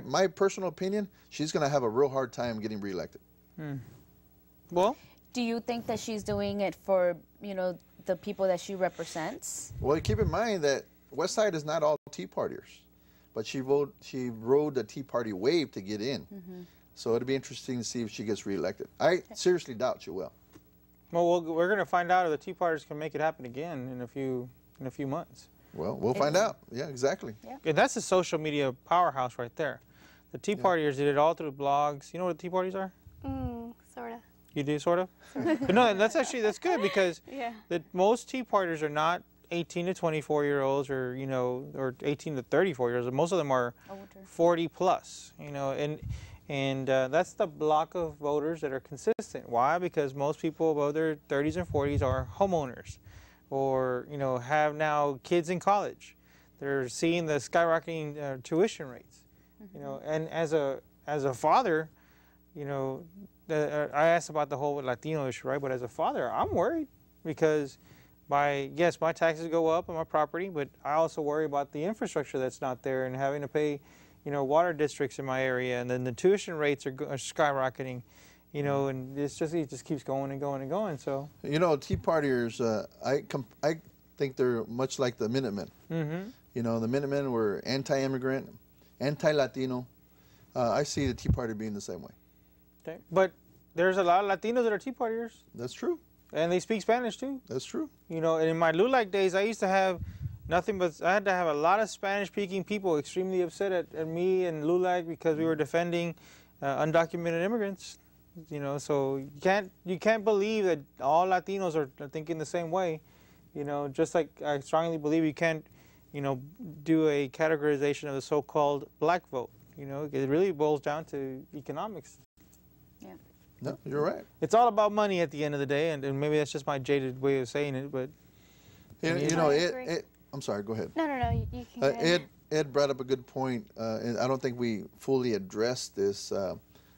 my personal opinion, she's going to have a real hard time getting reelected. Well, do you think that she's doing it for, you know, the people that she represents? Well, keep in mind that West Side is not all Tea Partiers, but she rode the Tea Party wave to get in. So it'll be interesting to see if she gets reelected. I seriously doubt she will. Well, we're going to find out if the Tea Partiers can make it happen again in a few months. Well, we'll find out. Yeah, exactly. Yeah. And that's a social media powerhouse right there. The Tea Partiers did it all through blogs. You know what the Tea Parties are? Sort of. You do, sort of? But no, that's good because Yeah. most Tea Partiers are not 18 to 24-year-olds or, you know, or 18 to 34-year-olds. Most of them are Older. 40 plus, you know, and that's the block of voters that are consistent. Why? Because most people above their 30s and 40s are homeowners or, you know, have now kids in college. They're seeing the skyrocketing tuition rates, you know, and as a father, you know, I asked about the whole Latino issue, right? But as a father, I'm worried because yes, my taxes go up on my property, but I also worry about the infrastructure that's not there and having to pay, you know, water districts in my area, and then the tuition rates are skyrocketing, you know, and it just keeps going and going and going. So you know, Tea Partiers, I think they're much like the Minutemen. You know, the Minutemen were anti-immigrant, anti-Latino. I see the Tea Party being the same way. okay. But there's a lot of Latinos that are Tea Partiers, That's true. and they speak Spanish too. That's true. You know, and in my LULAC days, I used to have nothing but, I had to have a lot of Spanish-speaking people extremely upset at me and LULAC because we were defending undocumented immigrants. You know, so you can't believe that all Latinos are thinking the same way. You know, just like I strongly believe you can't, you know, do a categorization of the so-called black vote. You know, it really boils down to economics. Yeah. No, you're right. It's all about money at the end of the day, and maybe that's just my jaded way of saying it, but You know, I agree. I'm sorry, go ahead. No, you can go ahead. Ed brought up a good point, and I don't think we fully addressed this.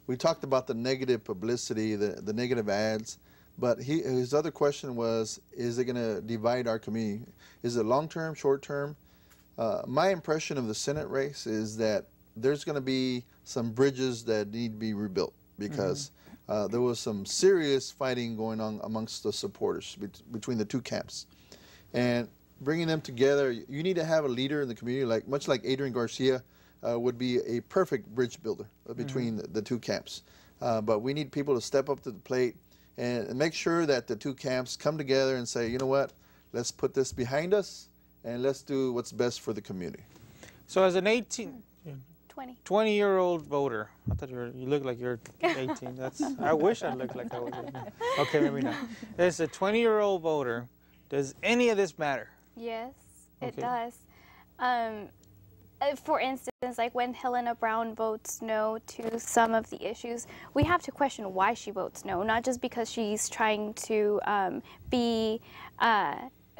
We talked about the negative publicity, the negative ads, but his other question was, is it going to divide our community? Is it long-term, short-term? My impression of the Senate race is that there's going to be some bridges that need to be rebuilt because there was some serious fighting going on amongst the supporters between the two camps. And bringing them together, you need to have a leader in the community, much like Adrian Garcia would be a perfect bridge builder between the two camps. but we need people to step up to the plate and make sure that the two camps come together and say, you know what, let's put this behind us and let's do what's best for the community. So as an 20-year-old voter, I thought you look like you're 18. I wish I looked like I was 18. Okay, maybe not. As a 20-year-old voter, does any of this matter? Yes, it Okay. does. For instance, like when Helena Brown votes no to some of the issues, we have to question why she votes no, not just because she's trying to be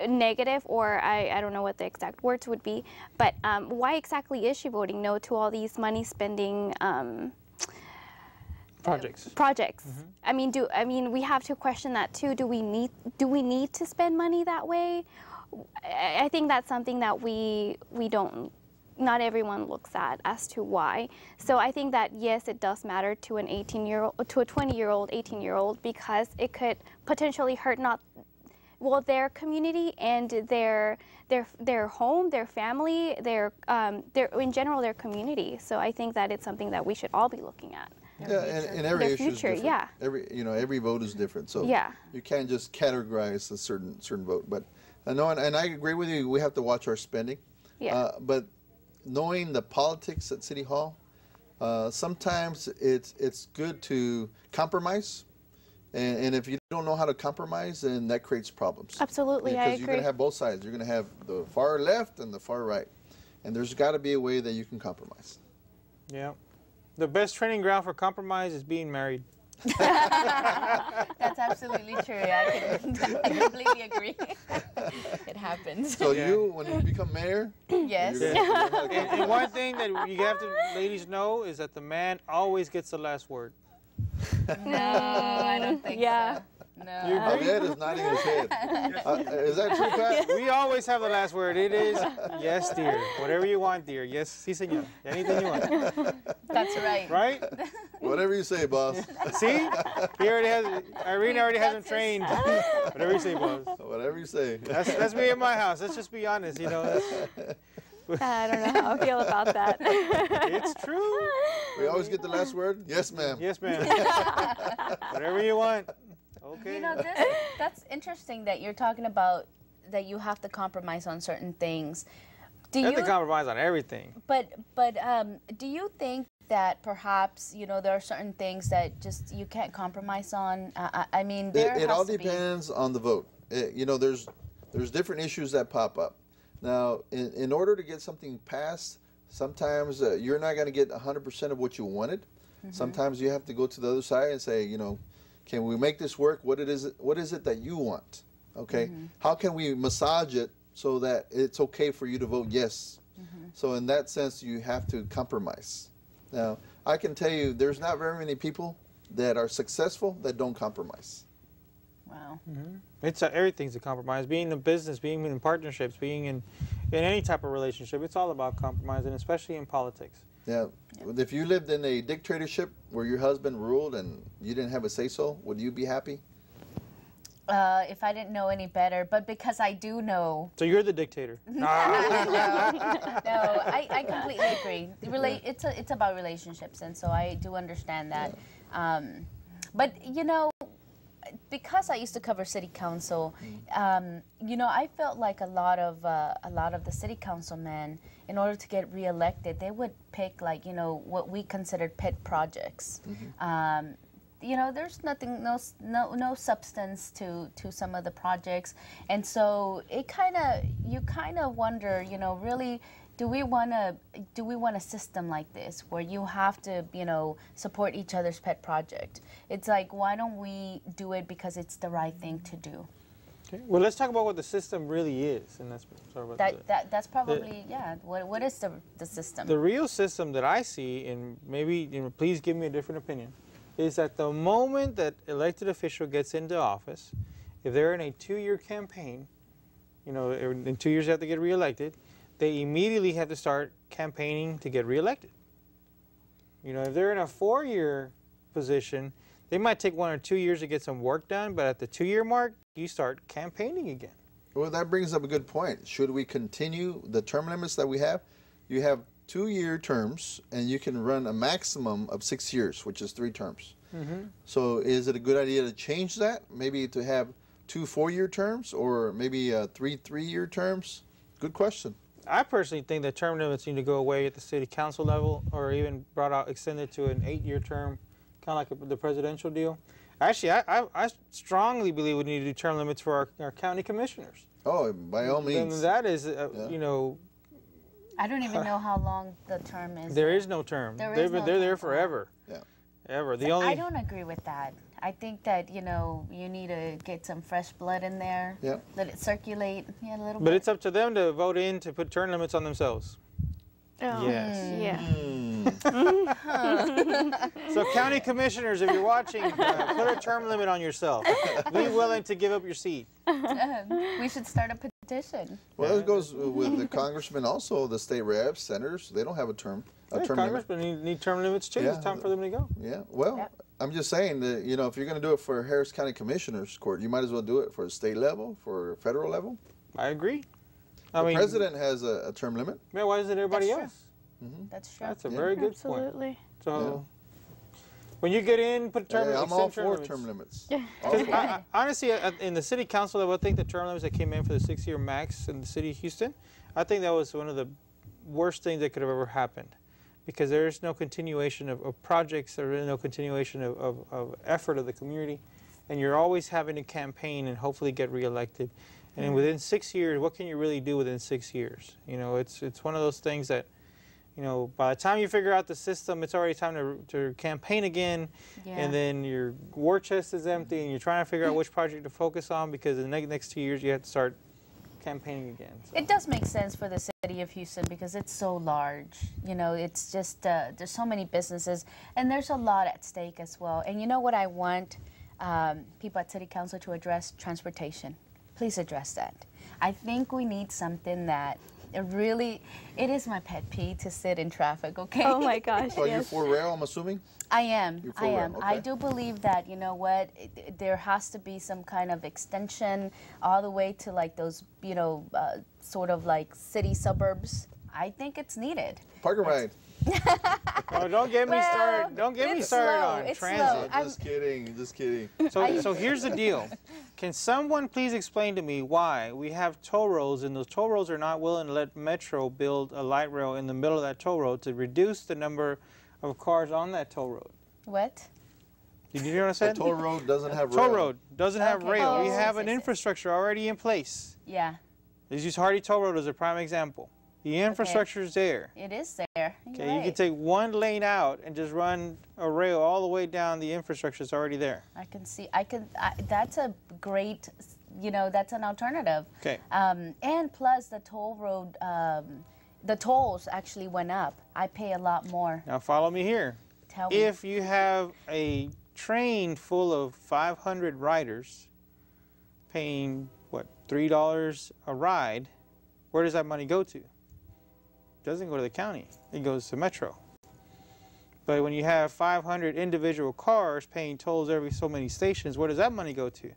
negative, or I don't know what the exact words would be, but why exactly is she voting no to all these money spending Projects. Mm-hmm. I mean we have to question that too. Do we need to spend money that way? I think that's something that we don't. Not everyone looks at as to why. So I think that yes, it does matter to an 18-year-old, to a 20-year-old, 18-year-old, because it could potentially hurt their community and their home, their family, their in general their community. So I think that it's something that we should all be looking at. Yeah, and every Their issue is future, different. yeah. Every vote is different. So Yeah. you can't just categorize a certain vote. But I know, and I agree with you. We have to watch our spending. Yeah. But knowing the politics at City Hall, sometimes it's good to compromise. And if you don't know how to compromise, then that creates problems. Absolutely, I Because you're going agree. to have both sides. You're going to have the far left and the far right. And there's got to be a way that you can compromise. Yeah. The best training ground for compromise is being married. That's absolutely true. I completely agree. It happens. So Yeah. when you become mayor, Yes. you're gonna learn how to And compromise. one thing that you have to, ladies, know is that the man always gets the last word. No, I don't think Yeah. so. No. Javier is nodding his head. Is that true, Pat? We always have the last word. It is yes, dear. Whatever you want, dear. Yes, sí, señor. Anything you want. That's right. Right? Whatever you say, boss. See? Irene already has him trained. Whatever you say, boss. Whatever you say. That's me in my house. Let's just be honest, you know. I don't know how I feel about that. It's true. We always get the last word. Yes, ma'am. Yes, ma'am. Whatever you want. Okay. You know, that's interesting that you're talking about that you have to compromise on certain things. Do You have you? to compromise on everything. But do you think that perhaps there are certain things that just you can't compromise on? I mean, It all has to be- depends on the vote. There's different issues that pop up. Now, in order to get something passed, sometimes you're not going to get 100% of what you wanted. Mm-hmm. Sometimes you have to go to the other side and say, can we make this work? What is it that you want? Okay, Mm-hmm. how can we massage it so that it's okay for you to vote yes? Mm-hmm. So in that sense, you have to compromise. Now, I can tell you, there's not very many people that are successful that don't compromise. Wow. It's everything's a compromise. Being in business, being in partnerships, being in any type of relationship, it's all about compromising, especially in politics. Yeah. If you lived in a dictatorship where your husband ruled and you didn't have a say-so, would you be happy? If I didn't know any better, but because I do know. So you're the dictator. No, I completely agree. It's about relationships, and so I do understand that. But because I used to cover city council, I felt like a lot of the city councilmen, in order to get reelected, they would pick what we considered pet projects. There's no substance to some of the projects, and so you kind of wonder, really, do we want a system like this where you have to support each other's pet project? It's like, why don't we do it because it's the right thing to do? Okay. Well, let's talk about what the system really is, and That's probably What is the system? The real system that I see, and maybe please give me a different opinion, is that the moment that elected official gets into office, if they're in a 2-year campaign, in 2 years they have to get reelected, they immediately have to start campaigning to get reelected. If they're in a 4-year position, they might take 1 or 2 years to get some work done, but at the 2-year mark, you start campaigning again. Well, that brings up a good point. Should we continue the term limits that we have? You have 2-year terms, and you can run a maximum of 6 years, which is 3 terms. So is it a good idea to change that? Maybe to have 2 4-year terms, or maybe 3 3-year terms? Good question. I personally think that term limits need to go away at the city council level, or even extended to an 8-year term, kind of like the presidential deal. Actually, I strongly believe we need to do term limits for our county commissioners. Oh, by all means. And that is, you know. I don't even know how long the term is. There is no term. They're there forever. Yeah. Ever. I don't agree with that. I think that, you know, you need to get some fresh blood in there. Yeah. Let it circulate a little bit. But it's up to them to vote in to put term limits on themselves. Oh, Yes. Yeah. So county commissioners, if you're watching, put a term limit on yourself. Be willing to give up your seat. We should start a petition. Well, it goes with the congressmen also, the state reps, senators. They don't have a term limit. Congressmen need term limits too. Yeah. It's time for them to go. Yeah, well, I'm just saying that, you know, if you're going to do it for Harris County Commissioners Court, you might as well do it for the state level, for federal level. I agree. The president has a term limit. Yeah, why isn't everybody That's else? That's true. That's a very good point. Absolutely. So when you get in, put term limits. I'm all for term limits. Honestly, in the city council level, I think the term limits that came in for the 6-year max in the city of Houston, I think that was one of the worst things that could have ever happened, because there is no continuation of projects, there is no continuation of effort of the community, and you're always having to campaign and hopefully get reelected. And within 6 years, what can you really do within 6 years? You know, it's one of those things that, you know, by the time you figure out the system, it's already time to campaign again, and then your war chest is empty, and you're trying to figure out which project to focus on, because in the next 2 years you have to start campaigning again. So. It does make sense for the city of Houston because it's so large. You know, it's just, there's so many businesses, and there's a lot at stake as well. And you know what I want people at City Council to address? Transportation. Please address that. I think we need something that it is my pet peeve to sit in traffic, okay? Oh my gosh, So yes. you're for rail, I'm assuming? I am. You're for I rail, am. okay. I do believe that, you know what, there has to be some kind of extension all the way to like those, you know, sort of like city suburbs. I think it's needed. Park and ride. Oh, don't get me started. Don't get me started on it's transit. slow. Just kidding, just kidding. So here's the deal. Can someone please explain to me why we have toll roads, and those toll roads are not willing to let Metro build a light rail in the middle of that toll road to reduce the number of cars on that toll road? What? Did you hear what I The said? toll road doesn't have rail. Toll road doesn't have Okay. rail. We Oh, have yes, an yes, yes. infrastructure already in place. Yeah, Let's use Hardy Toll Road as a prime example. The infrastructure is there. it is there. You're Okay, you right. can take one lane out and just run a rail all the way down. The infrastructure is already there. I can see. That's a great, you know, that's an alternative. Okay. And plus the toll road, the tolls actually went up. I pay a lot more. Now follow me here. Tell me. If you have a train full of 500 riders paying, what, $3 a ride, where does that money go to? It doesn't go to the county. It goes to Metro. But when you have 500 individual cars paying tolls every so many stations, where does that money go to? It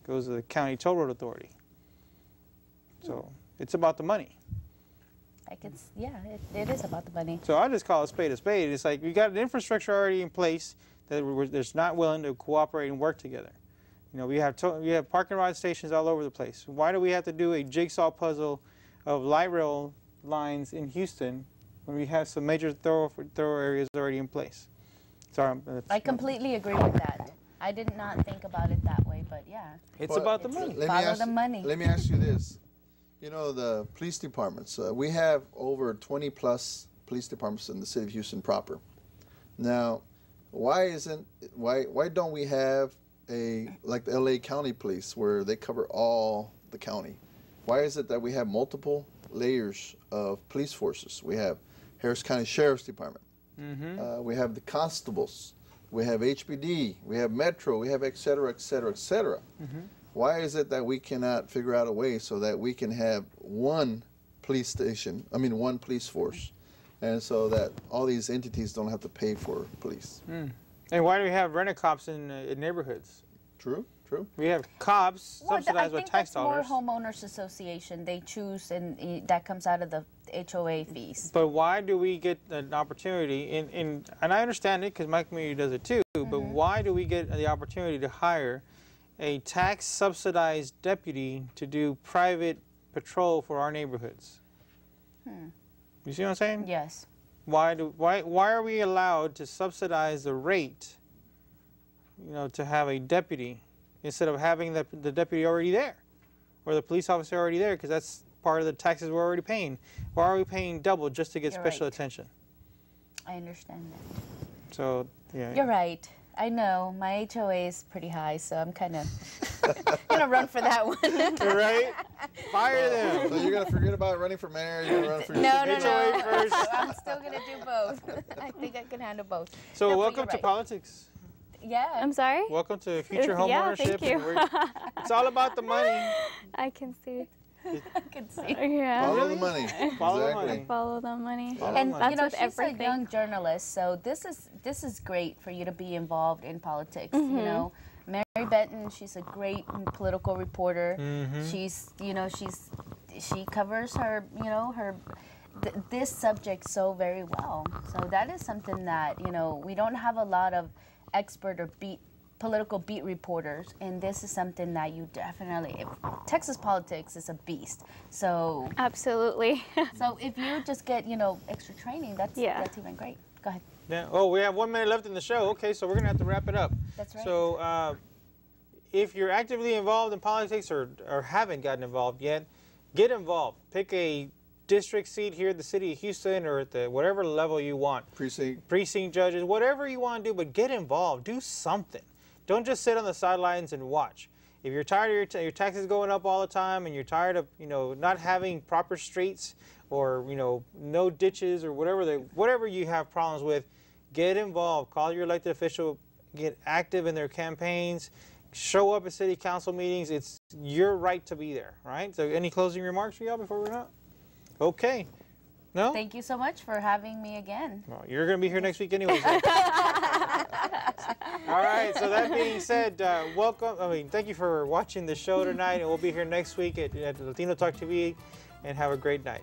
goes to the County Toll Road Authority. So it's about the money. It is about the money. So I just call a spade a spade. It's like we got an infrastructure already in place that's not willing to cooperate and work together. You know, we have parking ride stations all over the place. Why do we have to do a jigsaw puzzle of light rail lines in Houston when we have some major thorough areas already in place? Sorry, I completely agree with that. I did not think about it that way, but yeah. it's about the money. Follow the money. Let me ask you this. You know, the police departments, we have over 20 plus police departments in the city of Houston proper. Now, why don't we have like the LA County Police where they cover all the county? Why is it that we have multiple layers of police forces? We have Harris County Sheriff's Department. We have the constables. We have HPD. We have Metro. We have et cetera, et cetera, et cetera. Why is it that we cannot figure out a way so that we can have one police station, one police force, and so that all these entities don't have to pay for police? And why do we have rent-a-cops in neighborhoods? True, true. We have cops Well, I subsidized with think tax that's more dollars. homeowners association. They choose, and that comes out of the HOA fees. But why do we get an opportunity, and I understand it because my community does it too, but why do we get the opportunity to hire a tax-subsidized deputy to do private patrol for our neighborhoods? You see what I'm saying? Yes. Why are we allowed to subsidize the rate, to have a deputy instead of having the deputy already there or the police officer already there, because that's part of the taxes we're already paying? Why are we paying double just to get special attention? I understand that. So, yeah. You're right. I know. My HOA is pretty high, so I'm kind of going to run for that one. Right? Fire them. So you're going to forget about running for mayor? You're going to run for your No. first. I'm still going to do both. I think I can handle both. So No, but welcome you're to right. politics. Yeah. I'm sorry? Welcome to future home Yeah, ownership. thank you. It's all about the money. I can see. I can see. Yeah. Follow the money. Follow the Exactly. money. Follow the money. Follow And the money. you know, with she's everything. a young journalist, so this is great for you to be involved in politics. You know, Mary Benton, she's a great political reporter. She's she covers her this subject so very well. So that is something that we don't have a lot of expert or political beat reporters, and this is something that you definitely. Texas politics is a beast, so Absolutely. so if you just get extra training, that's even great. Go ahead. Yeah. Oh, we have 1 minute left in the show. Okay, so we're gonna have to wrap it up. That's right. So, if you're actively involved in politics or haven't gotten involved yet, get involved. Pick a district seat here at the city of Houston or at the whatever level you want. Precinct judges, whatever you want to do, but get involved. Do something. Don't just sit on the sidelines and watch. If you're tired of your taxes going up all the time and you're tired of not having proper streets or no ditches or whatever you have problems with, get involved. Call your elected official. Get active in their campaigns. Show up at city council meetings. It's your right to be there, right? So any closing remarks for y'all before we wrap? Okay. No? Thank you so much for having me again. Well, you're going to be here next week anyway. So. All right, so that being said, thank you for watching the show tonight, and we'll be here next week at Latino Talk TV, and have a great night.